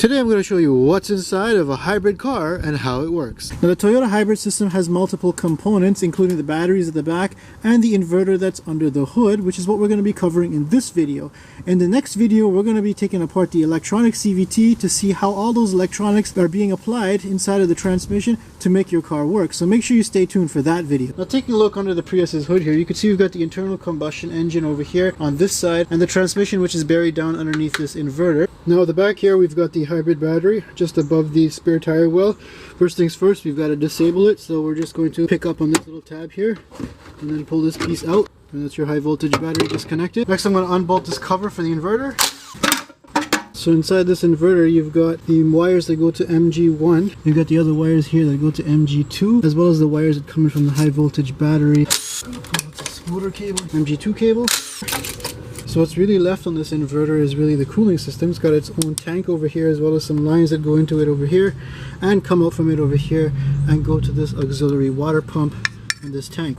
Today I'm going to show you what's inside of a hybrid car and how it works. Now the Toyota hybrid system has multiple components, including the batteries at the back and the inverter that's under the hood, which is what we're going to be covering in this video. In the next video, we're going to be taking apart the electronic CVT to see how all those electronics are being applied inside of the transmission to make your car work. So make sure you stay tuned for that video. Now taking a look under the Prius's hood here, you can see we've got the internal combustion engine over here on this side and the transmission, which is buried down underneath this inverter. Now at the back here, we've got the hybrid battery just above the spare tire well. First things first, we've got to disable it, so we're just going to pick up on this little tab here and then pull this piece out, and that's your high voltage battery disconnected. Next I'm going to unbolt this cover for the inverter. So inside this inverter you've got the wires that go to MG1, you've got the other wires here that go to MG2, as well as the wires that come in from the high voltage battery. Pull out this motor cable, MG2 cable. So what's really left on this inverter is really the cooling system. It's got its own tank over here, as well as some lines that go into it over here and come out from it over here and go to this auxiliary water pump and this tank.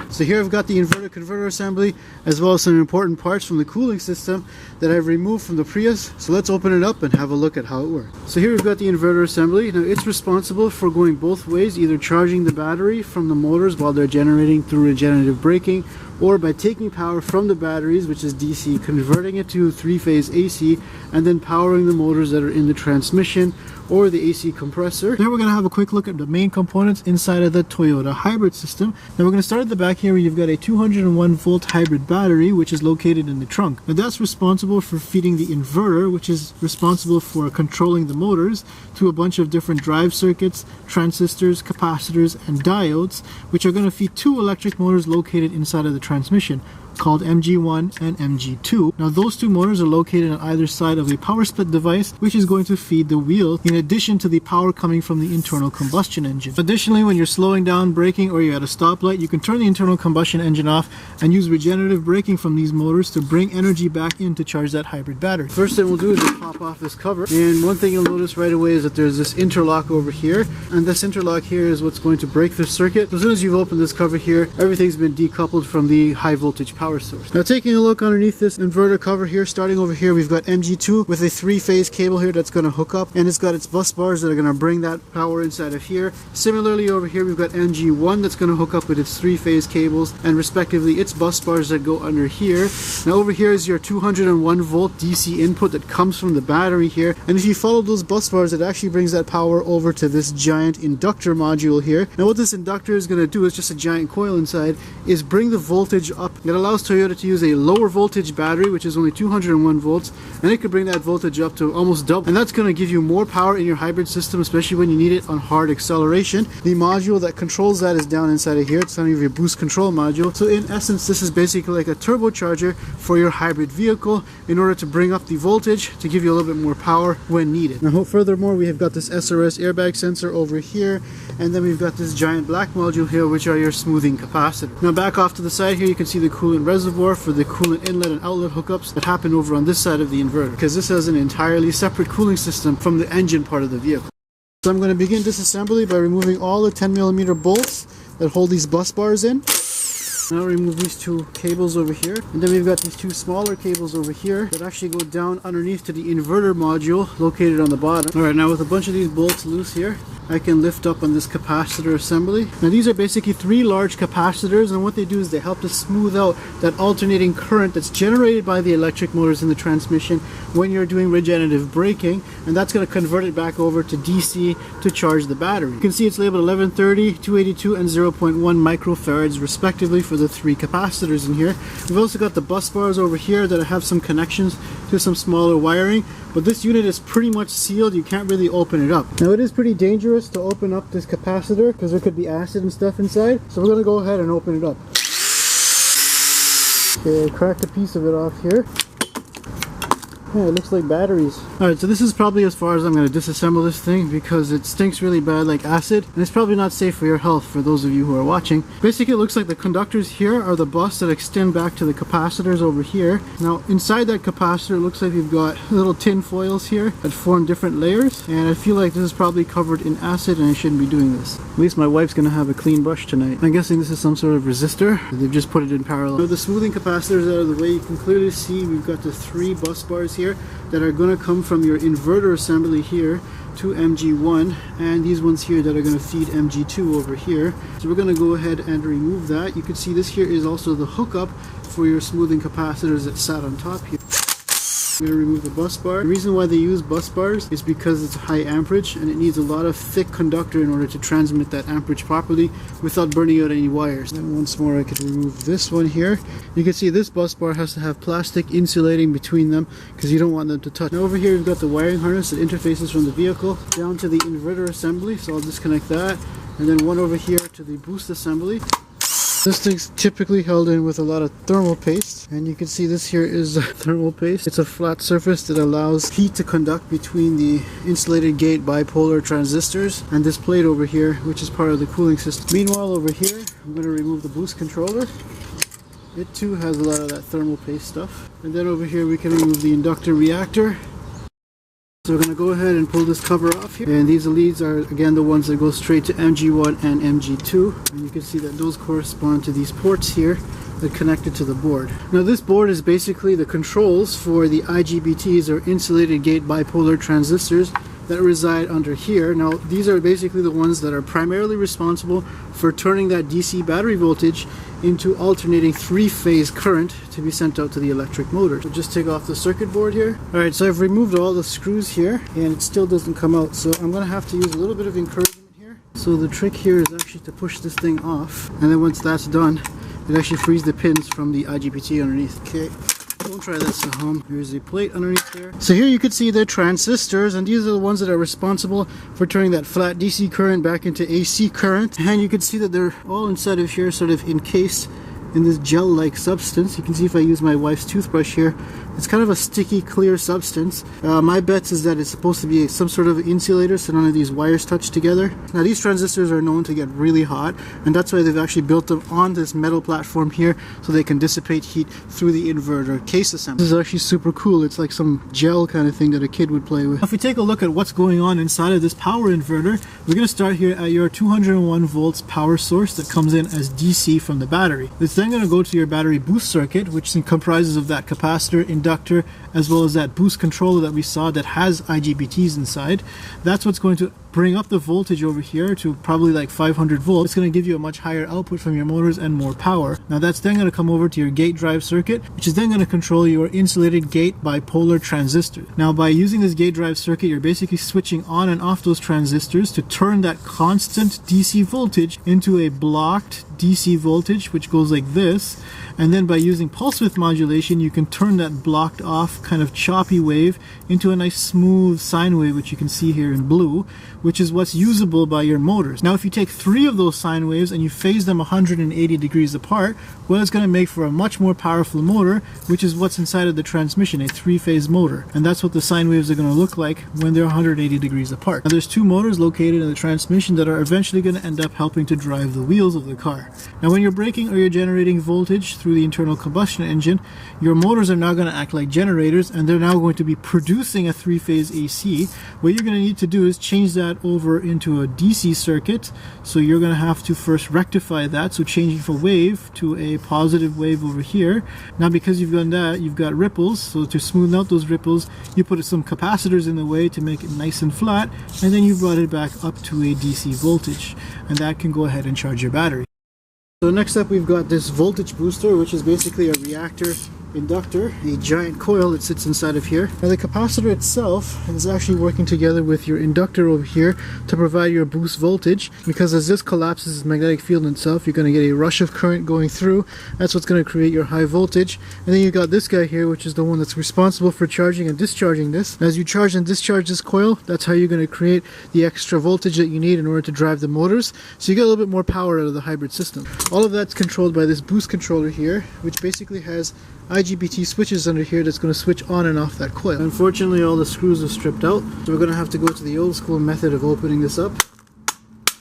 So here I've got the inverter converter assembly, as well as some important parts from the cooling system that I've removed from the Prius. So let's open it up and have a look at how it works. So here we've got the inverter assembly. Now it's responsible for going both ways, either charging the battery from the motors while they're generating through regenerative braking, or by taking power from the batteries, which is DC, converting it to three-phase AC, and then powering the motors that are in the transmission or the AC compressor. Now we're going to have a quick look at the main components inside of the Toyota hybrid system. Now we're going to start at the back here where you've got a 201 volt hybrid battery, which is located in the trunk. Now that's responsible for feeding the inverter, which is responsible for controlling the motors, to a bunch of different drive circuits, transistors, capacitors, and diodes, which are going to feed two electric motors located inside of the transmission, called MG1 and MG2. Now those two motors are located on either side of a power split device, which is going to feed the wheel, in addition to the power coming from the internal combustion engine. Additionally, when you're slowing down, braking, or you're at a stoplight, you can turn the internal combustion engine off and use regenerative braking from these motors to bring energy back in to charge that hybrid battery. First thing we'll do is just pop off this cover, and one thing you'll notice right away is that there's this interlock over here, and this interlock here is what's going to break the circuit. So as soon as you've opened this cover here, everything's been decoupled from the high voltage power source. Now taking a look underneath this inverter cover here, starting over here, we've got MG2 with a three-phase cable here that's going to hook up, and it's got its bus bars that are going to bring that power inside of here. Similarly over here we've got MG1 that's going to hook up with its three-phase cables and respectively its bus bars that go under here. Now over here is your 201 volt DC input that comes from the battery here, and if you follow those bus bars, it actually brings that power over to this giant inductor module here. Now what this inductor is going to do, is just a giant coil inside, is bring the voltage up. It allows Toyota to use a lower voltage battery, which is only 201 volts, and it could bring that voltage up to almost double, and that's going to give you more power in your hybrid system, especially when you need it on hard acceleration. The module that controls that is down inside of here. It's kind of your boost control module. So in essence, this is basically like a turbocharger for your hybrid vehicle in order to bring up the voltage to give you a little bit more power when needed. Now furthermore, we have got this SRS airbag sensor over here, and then we've got this giant black module here, which are your smoothing capacitors. Now back off to the side here, you can see the coolant reservoir for the coolant inlet and outlet hookups that happen over on this side of the inverter, because this has an entirely separate cooling system from the engine part of the vehicle. So I'm going to begin disassembly by removing all the 10mm bolts that hold these bus bars in. Now remove these two cables over here, and then we've got these two smaller cables over here that actually go down underneath to the inverter module located on the bottom. Alright, now with a bunch of these bolts loose here, I can lift up on this capacitor assembly. Now these are basically three large capacitors, and what they do is they help to smooth out that alternating current that's generated by the electric motors in the transmission when you're doing regenerative braking, and that's going to convert it back over to DC to charge the battery. You can see it's labeled 1130, 282, and 0.1 microfarads respectively for the three capacitors in here. We've also got the bus bars over here that have some connections to some smaller wiring, but this unit is pretty much sealed. You can't really open it up. Now it is pretty dangerous to open up this capacitor because there could be acid and stuff inside, so we're going to go ahead and open it up. Okay, cracked a piece of it off here. Yeah, it looks like batteries. Alright, so this is probably as far as I'm going to disassemble this thing, because it stinks really bad like acid, and it's probably not safe for your health for those of you who are watching. Basically it looks like the conductors here are the bus that extend back to the capacitors over here. Now inside that capacitor it looks like we've got little tin foils here that form different layers, and I feel like this is probably covered in acid and I shouldn't be doing this. At least my wife's going to have a clean brush tonight. I'm guessing this is some sort of resistor. They've just put it in parallel. So the smoothing capacitors out of the way, you can clearly see we've got the three bus bars here here that are going to come from your inverter assembly here to MG1, and these ones here that are going to feed MG2 over here. So we're going to go ahead and remove that. You can see this here is also the hookup for your smoothing capacitors that sat on top here. I'm going to remove the bus bar. The reason why they use bus bars is because it's high amperage and it needs a lot of thick conductor in order to transmit that amperage properly without burning out any wires. And once more I could remove this one here. You can see this bus bar has to have plastic insulating between them because you don't want them to touch. Now over here we've got the wiring harness that interfaces from the vehicle down to the inverter assembly, so I'll disconnect that, and then one over here to the boost assembly. This thing's typically held in with a lot of thermal paste, and you can see this here is thermal paste. It's a flat surface that allows heat to conduct between the insulated gate bipolar transistors and this plate over here, which is part of the cooling system. Meanwhile over here, I'm going to remove the boost controller. It too has a lot of that thermal paste stuff. And then over here we can remove the inductor reactor. So we're going to go ahead and pull this cover off here, and these leads are again the ones that go straight to MG1 and MG2, and you can see that those correspond to these ports here that connected to the board. Now this board is basically the controls for the IGBTs, or insulated gate bipolar transistors, that reside under here. Now these are basically the ones that are primarily responsible for turning that DC battery voltage into alternating three-phase current to be sent out to the electric motor. So just take off the circuit board here. Alright, so I've removed all the screws here and it still doesn't come out, so I'm going to have to use a little bit of encouragement here. So the trick here is actually to push this thing off, and then once that's done it actually frees the pins from the IGBT underneath. Okay. Don't try this at home. Here's the plate underneath there. So here you can see the transistors, and these are the ones that are responsible for turning that flat DC current back into AC current. And you can see that they're all inside of here, sort of encased in this gel-like substance. You can see if I use my wife's toothbrush here, it's kind of a sticky, clear substance. My bet is that it's supposed to be some sort of insulator so none of these wires touch together. Now these transistors are known to get really hot, and that's why they've actually built them on this metal platform here so they can dissipate heat through the inverter case assembly. This is actually super cool. It's like some gel kind of thing that a kid would play with. If we take a look at what's going on inside of this power inverter, we're going to start here at your 201 volts power source that comes in as DC from the battery. It's then going to go to your battery boost circuit, which comprises of that capacitor, inductor, as well as that boost controller that we saw that has IGBTs inside. That's what's going to bring up the voltage over here to probably like 500 volts. It's going to give you a much higher output from your motors and more power. Now that's then going to come over to your gate drive circuit, which is then going to control your insulated gate bipolar transistor. Now by using this gate drive circuit, you're basically switching on and off those transistors to turn that constant DC voltage into a blocked DC voltage, which goes like this. And then by using pulse width modulation, you can turn that blocked off kind of choppy wave into a nice smooth sine wave, which you can see here in blue, which is what's usable by your motors. Now if you take 3 of those sine waves and you phase them 180 degrees apart, well, it's going to make for a much more powerful motor, which is what's inside of the transmission, a 3-phase motor. And that's what the sine waves are going to look like when they're 180 degrees apart. Now there's 2 motors located in the transmission that are eventually going to end up helping to drive the wheels of the car. Now when you're braking or you're generating voltage through the internal combustion engine, your motors are now going to act like generators, and they're now going to be producing a 3-phase AC. What you're going to need to do is change that over into a DC circuit. So you're going to have to first rectify that, so changing from wave to a positive wave over here. Now because you've done that, you've got ripples, so to smooth out those ripples you put some capacitors in the way to make it nice and flat, and then you brought it back up to a DC voltage, and that can go ahead and charge your battery. So next up we've got this voltage booster, which is basically a reactor inductor, a giant coil that sits inside of here. Now the capacitor itself is actually working together with your inductor over here to provide your boost voltage, because as this collapses the magnetic field itself, you're going to get a rush of current going through. That's what's going to create your high voltage. And then you've got this guy here, which is the one that's responsible for charging and discharging this. As you charge and discharge this coil, that's how you're going to create the extra voltage that you need in order to drive the motors, so you get a little bit more power out of the hybrid system. All of that's controlled by this boost controller here, which basically has IGBT switches under here that's going to switch on and off that coil. Unfortunately all the screws are stripped out, so we're going to have to go to the old school method of opening this up.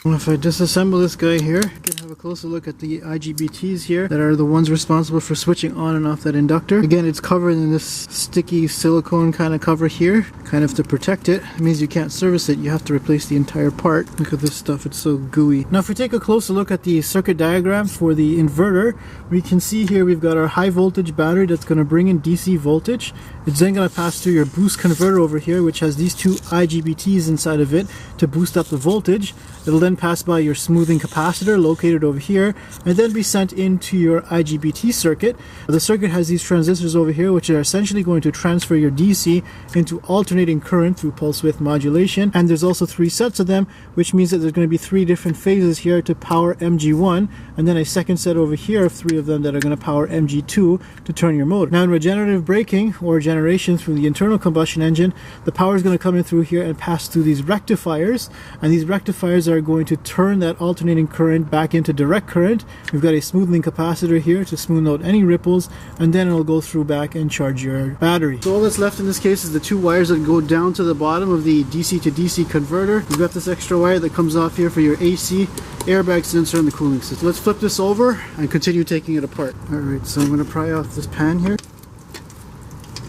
Well, if I disassemble this guy here, you can have a closer look at the IGBTs here that are the ones responsible for switching on and off that inductor. Again, it's covered in this sticky silicone kind of cover here, kind of to protect it. It means you can't service it, you have to replace the entire part. Look at this stuff, it's so gooey. Now if we take a closer look at the circuit diagram for the inverter, we can see here we've got our high voltage battery that's going to bring in DC voltage. It's then going to pass through your boost converter over here, which has these two IGBTs inside of it to boost up the voltage. It'll then pass by your smoothing capacitor located over here and then be sent into your IGBT circuit. The circuit has these transistors over here which are essentially going to transfer your DC into alternating current through pulse width modulation, and there's also 3 sets of them, which means that there's going to be 3 different phases here to power MG1 and then a second set over here of 3 of them that are going to power MG2 to turn your motor. Now in regenerative braking or generation through the internal combustion engine, the power is going to come in through here and pass through these rectifiers, and these rectifiers are going to turn that alternating current back into direct current. We've got a smoothing capacitor here to smooth out any ripples, and then it'll go through back and charge your battery. So all that's left in this case is the 2 wires that go down to the bottom of the DC to DC converter. We've got this extra wire that comes off here for your AC, airbag sensor, and the cooling system. Let's flip this over and continue taking it apart. Alright, so I'm going to pry off this pan here.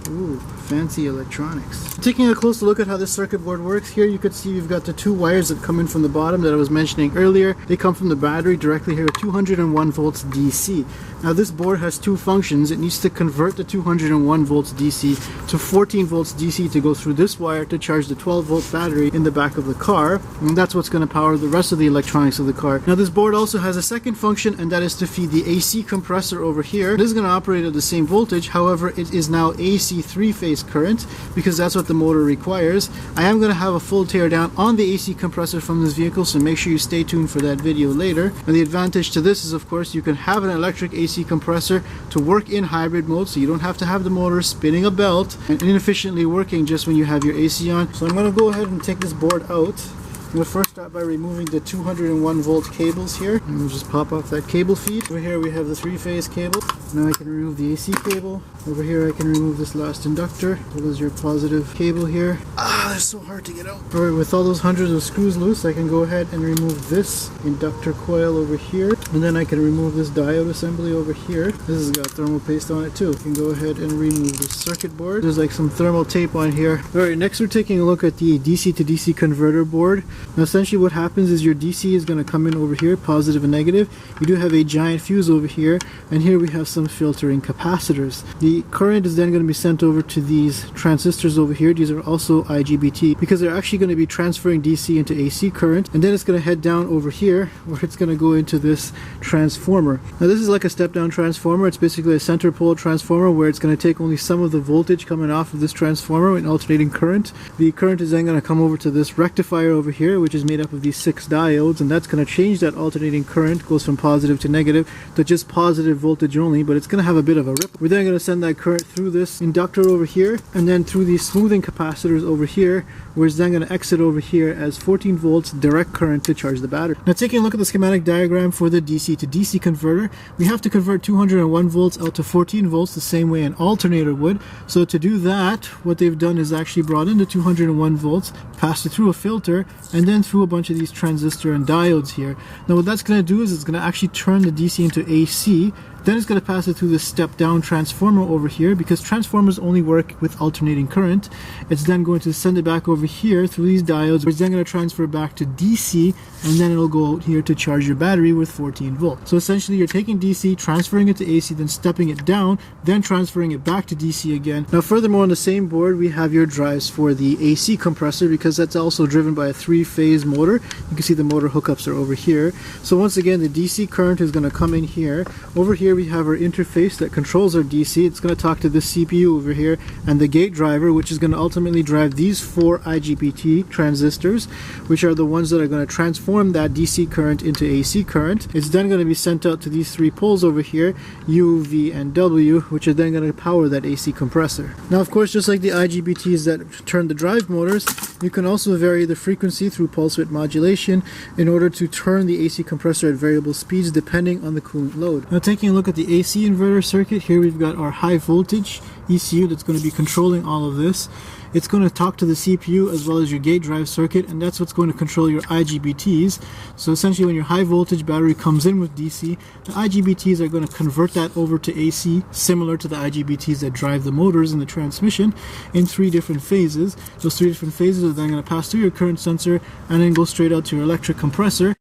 Ooh, fancy electronics. Taking a close look at how this circuit board works, here you could see we've got the 2 wires that come in from the bottom that I was mentioning earlier. They come from the battery directly here at 201 volts DC. Now this board has 2 functions. It needs to convert the 201 volts DC to 14 volts DC to go through this wire to charge the 12 volt battery in the back of the car, and that's what's going to power the rest of the electronics of the car. Now this board also has a second function, and that is to feed the AC compressor over here. This is going to operate at the same voltage, however it is now AC 3-phase current because that's what the motor requires. I am going to have a full teardown on the AC compressor from this vehicle, so make sure you stay tuned for that video later. And the advantage to this is, of course, you can have an electric AC compressor to work in hybrid mode, so you don't have to have the motor spinning a belt and inefficiently working just when you have your AC on. So I'm going to go ahead and take this board out. I'm going to first start by removing the 201 volt cables here, and we'll just pop off that cable feed. Over here we have the 3-phase cable. Now I can remove the AC cable. Over here I can remove this last inductor. So there's your positive cable here. Ah, they're so hard to get out. Alright, with all those hundreds of screws loose, I can go ahead and remove this inductor coil over here, and then I can remove this diode assembly over here. This has got thermal paste on it too. I can go ahead and remove the circuit board. There's like some thermal tape on here. Alright, next we're taking a look at the DC to DC converter board. Now essentially what happens is your DC is going to come in over here, positive and negative. You do have a giant fuse over here, and here we have some filtering capacitors. The current is then going to be sent over to these transistors over here. These are also IGBT because they're actually going to be transferring DC into AC current, and then it's going to head down over here where it's going to go into this transformer. Now this is like a step down transformer. It's basically a center pole transformer where it's going to take only some of the voltage coming off of this transformer in alternating current. The current is then going to come over to this rectifier over here, which is made up of these 6 diodes, and that's going to change that alternating current. Goes from positive to negative to just positive voltage only, but it's going to have a bit of a ripple. We're then going to send that current through this inductor over here and then through these smoothing capacitors over here, where it's then going to exit over here as 14 volts direct current to charge the battery. Now taking a look at the schematic diagram for the DC to DC converter, we have to convert 201 volts out to 14 volts the same way an alternator would. So to do that, what they've done is actually brought in the 201 volts, passed it through a filter, and then through a bunch of these transistor and diodes here. Now what that's going to do is it's going to actually turn the DC into AC. Then it's going to pass it through this step down transformer over here, because transformers only work with alternating current. It's then going to send it back over here through these diodes, which is then going to transfer back to DC, and then it'll go out here to charge your battery with 14 volts. So essentially you're taking DC, transferring it to AC, then stepping it down, then transferring it back to DC again. Now furthermore, on the same board we have your drives for the AC compressor, because that's also driven by a 3-phase motor. You can see the motor hookups are over here. So once again, the DC current is going to come in here. Over here we have our interface that controls our DC. It's going to talk to this CPU over here and the gate driver, which is going to ultimately drive these 4 IGBT transistors, which are the ones that are going to transform that DC current into AC current. It's then going to be sent out to these 3 poles over here, U, V, and W, which are then going to power that AC compressor. Now of course, just like the IGBTs that turn the drive motors, you can also vary the frequency through pulse width modulation in order to turn the AC compressor at variable speeds depending on the coolant load. Now taking a look at the AC inverter circuit, here we've got our high voltage ECU that's going to be controlling all of this. It's going to talk to the CPU as well as your gate drive circuit, and that's what's going to control your IGBTs. So essentially when your high voltage battery comes in with DC, the IGBTs are going to convert that over to AC, similar to the IGBTs that drive the motors and the transmission, in 3 different phases. Those 3 different phases are then going to pass through your current sensor and then go straight out to your electric compressor.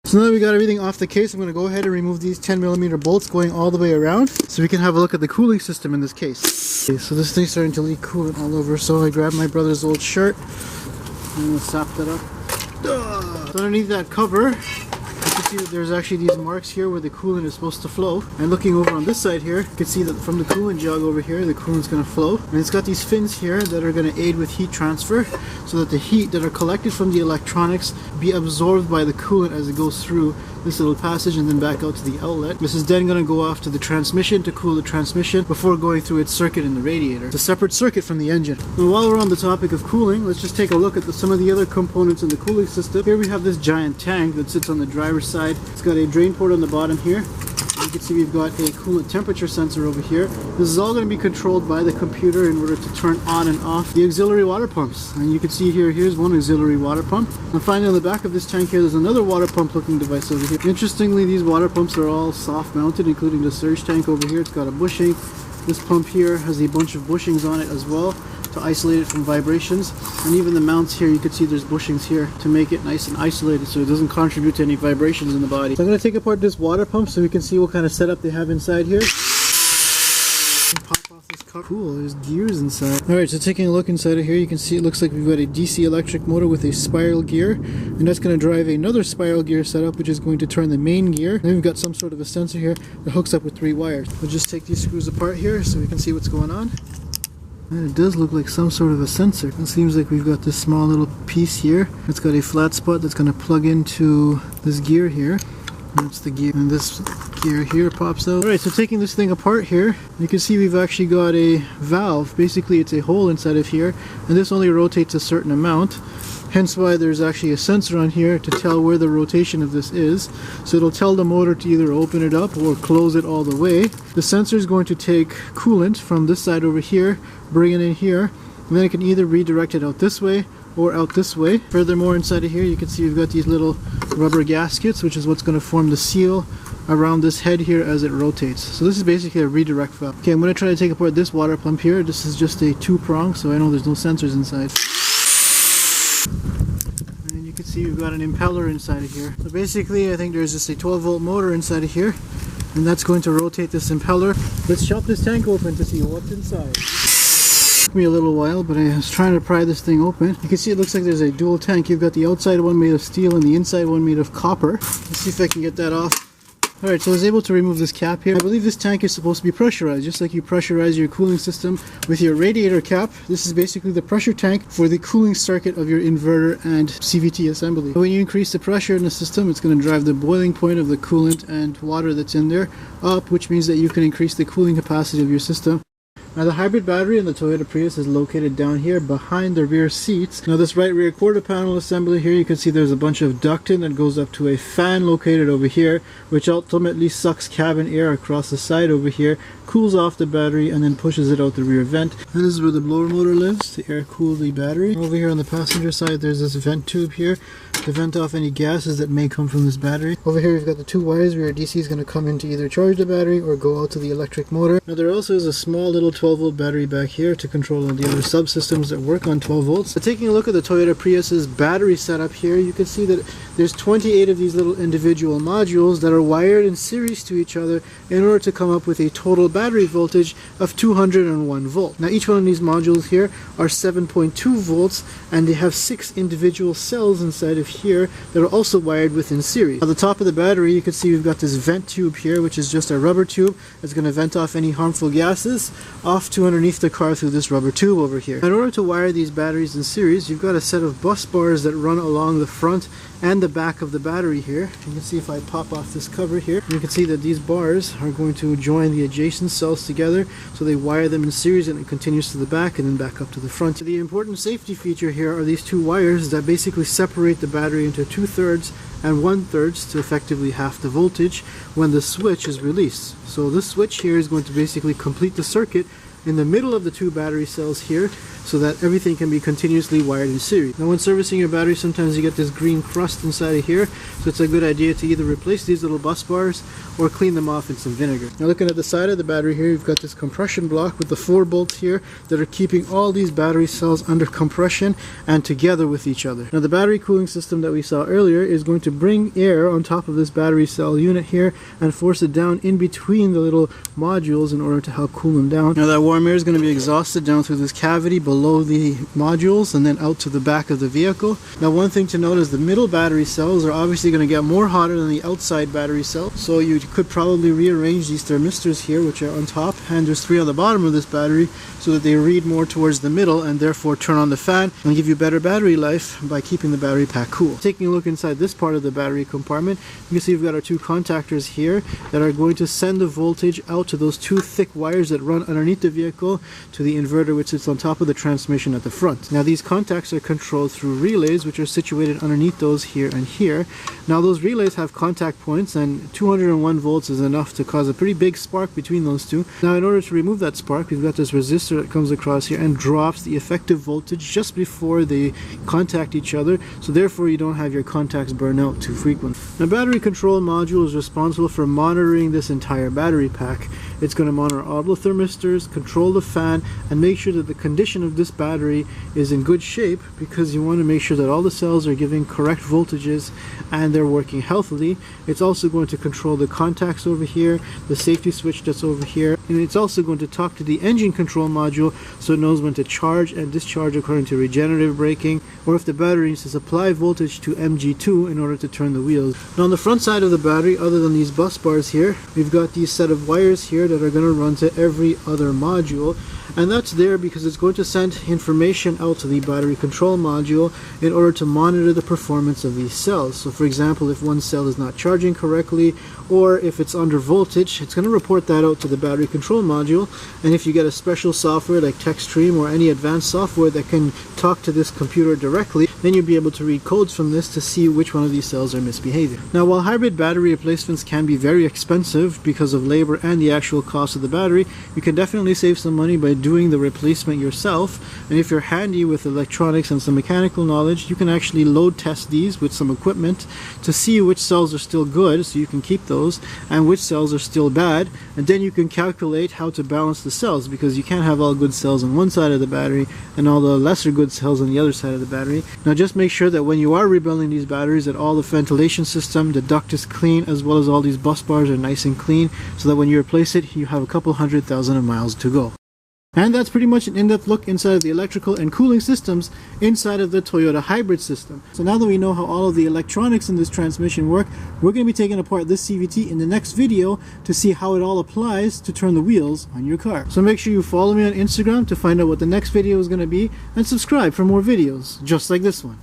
So now that we got everything off the case, I'm going to go ahead and remove these 10mm bolts going all the way around so we can have a look at the cooling system in this case. Okay, so this thing's starting to leak coolant all over, so I grabbed my brother's old shirt and we'll sap that up. So underneath that cover, you can see that there's actually these marks here where the coolant is supposed to flow. And looking over on this side here, you can see that from the coolant jug over here, the coolant's going to flow. And it's got these fins here that are going to aid with heat transfer so that the heat that are collected from the electronics be absorbed by the coolant as it goes through this little passage and then back out to the outlet. This is then going to go off to the transmission to cool the transmission before going through its circuit in the radiator. It's a separate circuit from the engine. Now, while we're on the topic of cooling, let's just take a look at some of the other components in the cooling system. Here we have this giant tank that sits on the driver's side. It's got a drain port on the bottom here. You can see we've got a coolant temperature sensor over here. This is all going to be controlled by the computer in order to turn on and off the auxiliary water pumps. And you can see here's one auxiliary water pump. And finally on the back of this tank here, there's another water pump looking device over here. Interestingly, these water pumps are all soft mounted, including the surge tank over here. It's got a bushing. This pump here has a bunch of bushings on it as well to isolate it from vibrations, and even the mounts here, you can see there's bushings here to make it nice and isolated so it doesn't contribute to any vibrations in the body. So I'm going to take apart this water pump so we can see what kind of setup they have inside here. Pop off this cover. Cool, there's gears inside. Alright, so taking a look inside of here, you can see it looks like we've got a DC electric motor with a spiral gear, and that's going to drive another spiral gear setup which is going to turn the main gear. Then we've got some sort of a sensor here that hooks up with 3 wires. We'll just take these screws apart here so we can see what's going on. And it does look like some sort of a sensor. It seems like we've got this small little piece here. It's got a flat spot that's going to plug into this gear here. That's the gear, and this gear here pops out. Alright, so taking this thing apart here, you can see we've actually got a valve. Basically it's a hole inside of here, and this only rotates a certain amount. Hence why there's actually a sensor on here to tell where the rotation of this is. So it'll tell the motor to either open it up or close it all the way. The sensor is going to take coolant from this side over here, bring it in here, and then it can either redirect it out this way or out this way. Furthermore, inside of here you can see we've got these little rubber gaskets, which is what's going to form the seal around this head here as it rotates. So this is basically a redirect valve. Okay, I'm going to try to take apart this water pump here. This is just a 2-prong, so I know there's no sensors inside. And you can see we've got an impeller inside of here. So basically I think there's just a 12-volt motor inside of here, and that's going to rotate this impeller. Let's chop this tank open to see what's inside. Took me a little while, but I was trying to pry this thing open. You can see it looks like there's a dual tank. You've got the outside one made of steel and the inside one made of copper. Let's see if I can get that off. Alright, so I was able to remove this cap here. I believe this tank is supposed to be pressurized, just like you pressurize your cooling system with your radiator cap. This is basically the pressure tank for the cooling circuit of your inverter and CVT assembly. When you increase the pressure in the system, it's going to drive the boiling point of the coolant and water that's in there up, which means that you can increase the cooling capacity of your system. Now the hybrid battery in the Toyota Prius is located down here behind the rear seats. Now this right rear quarter panel assembly here, you can see there's a bunch of ducting that goes up to a fan located over here, which ultimately sucks cabin air across the side over here, cools off the battery, and then pushes it out the rear vent. And this is where the blower motor lives, to air cool the battery. Over here on the passenger side, there's this vent tube here to vent off any gases that may come from this battery. Over here we've got the 2 wires where your DC is going to come in to either charge the battery or go out to the electric motor. Now there also is a small little 12-volt battery back here to control all the other subsystems that work on 12 volts. But taking a look at the Toyota Prius's battery setup here, you can see that there's 28 of these little individual modules that are wired in series to each other in order to come up with a total battery voltage of 201 volt. Now each one of these modules here are 7.2 volts, and they have 6 individual cells inside of here that are also wired within series. At the top of the battery you can see we've got this vent tube here, which is just a rubber tube that's going to vent off any harmful gases off to underneath the car through this rubber tube over here. In order to wire these batteries in series, you've got a set of bus bars that run along the front and the back of the battery here. You can see if I pop off this cover here, you can see that these bars are going to join the adjacent cells together, so they wire them in series and it continues to the back and then back up to the front. The important safety feature here are these 2 wires that basically separate the battery into 2/3 and 1/3 to effectively half the voltage when the switch is released. So this switch here is going to basically complete the circuit in the middle of the two battery cells here so that everything can be continuously wired in series. Now when servicing your battery, sometimes you get this green crust inside of here, so it's a good idea to either replace these little bus bars or clean them off in some vinegar. Now looking at the side of the battery here, you've got this compression block with the 4 bolts here that are keeping all these battery cells under compression and together with each other. Now the battery cooling system that we saw earlier is going to bring air on top of this battery cell unit here and force it down in between the little modules in order to help cool them down. Now that warm air is going to be exhausted down through this cavity below the modules and then out to the back of the vehicle. Now one thing to note is the middle battery cells are obviously going to get more hotter than the outside battery cells, so you could probably rearrange these thermistors here, which are on top, and there's 3 on the bottom of this battery, so that they read more towards the middle and therefore turn on the fan and give you better battery life by keeping the battery pack cool. Taking a look inside this part of the battery compartment, you can see we've got our 2 contactors here that are going to send the voltage out to those 2 thick wires that run underneath the vehicle to the inverter, which sits on top of the transmission at the front. Now these contacts are controlled through relays, which are situated underneath those here and here. Now those relays have contact points, and 201 volts is enough to cause a pretty big spark between those two. Now in order to remove that spark, we've got this resistor that comes across here and drops the effective voltage just before they contact each other, so therefore you don't have your contacts burn out too frequent. Now battery control module is responsible for monitoring this entire battery pack. It's going to monitor all the thermistors, control the fan, and make sure that the condition of this battery is in good shape, because you want to make sure that all the cells are giving correct voltages and they're working healthily. It's also going to control the contacts over here, the safety switch that's over here, and it's also going to talk to the engine control module so it knows when to charge and discharge according to regenerative braking, or if the battery needs to supply voltage to MG2 in order to turn the wheels. Now on the front side of the battery, other than these bus bars here, we've got these set of wires here that are going to run to every other module, and that's there because it's going to send information out to the battery control module in order to monitor the performance of these cells. So for example, if one cell is not charging correctly, or if it's under voltage, it's going to report that out to the battery control module. And if you get a special software like TechStream or any advanced software that can talk to this computer directly, then you'll be able to read codes from this to see which one of these cells are misbehaving. Now while hybrid battery replacements can be very expensive because of labor and the actual cost of the battery, you can definitely save some money by doing the replacement yourself. And if you're handy with electronics and some mechanical knowledge, you can actually load test these with some equipment to see which cells are still good, so you can keep those, and which cells are still bad, and then you can calculate how to balance the cells, because you can't have all good cells on one side of the battery and all the lesser good cells on the other side of the battery. Now just make sure that when you are rebuilding these batteries that all the ventilation system, the duct is clean, as well as all these bus bars are nice and clean, so that when you replace it you have a couple 100,000 of miles to go. And that's pretty much an in-depth look inside of the electrical and cooling systems inside of the Toyota hybrid system. So now that we know how all of the electronics in this transmission work, we're going to be taking apart this CVT in the next video to see how it all applies to turn the wheels on your car. So make sure you follow me on Instagram to find out what the next video is going to be, and subscribe for more videos just like this one.